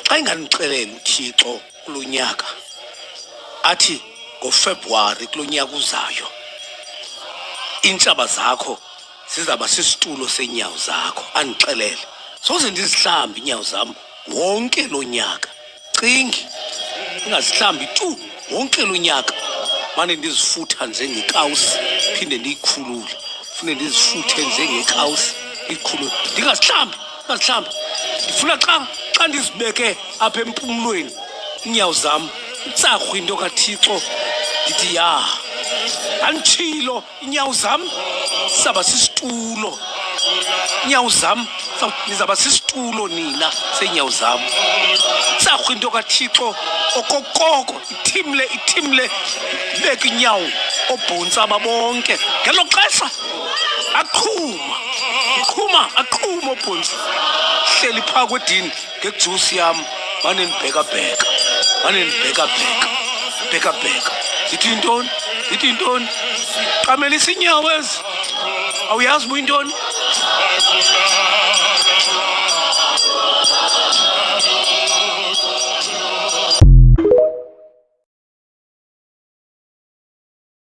xa inganixelela uThixo kulonyaka athi ngoFebruary kulonyaka uzayo intshaba zakho sizaba sisitulo senyawo zakho, andixelele soze ndizihlambe inyawo zami wonke lo nyaka. Cingi ingazihlambi tu wonke lo nyaka, mane ndizifutha njengekawusi phinde ndiyikhulule, fune ndizifuthe njengekawusi ikhulule, ndingazihlambi. Ndifuna xa ndizibeke apha empumlweni inyawo zami itsarhu into kaThixo, ndithi ya anditshilo inyawo zami sizaba sisitulo, inyawo zami nizaba sisitulo nina senyawo zami. Itsarhu into kaThixo okokoko ithimle ibeke inyawo obhontsa babonke. Ngelo xesha aqhuma obhontsi hleli phaa kwedini ngejusi yam, mane ndibhekabheka. Ndithi yintoni? Qamelisa inyawo ezi, awuyazi buyintoni?